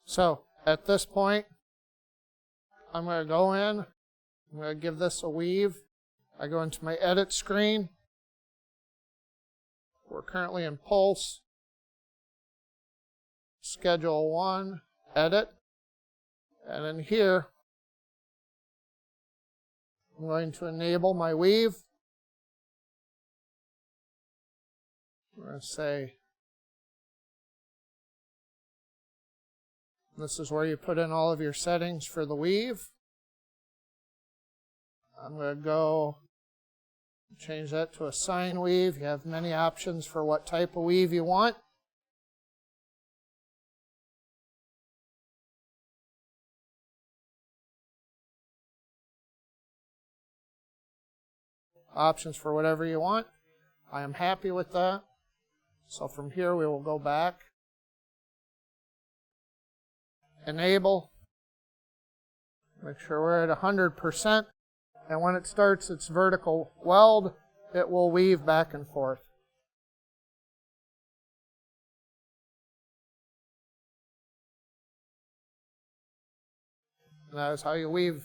So at this point, I'm going to go in. I'm going to give this a weave. I go into my edit screen. We're currently in pulse. Schedule 1, edit. And in here, I'm going to enable my weave. We're going to say, this is where you put in all of your settings for the weave. I'm going to go change that to a sine weave. You have many options for what type of weave you want. Options for whatever you want. I am happy with that. So from here we will go back. Enable. Make sure we're at 100%. And when it starts its vertical weld, it will weave back and forth. And that is how you weave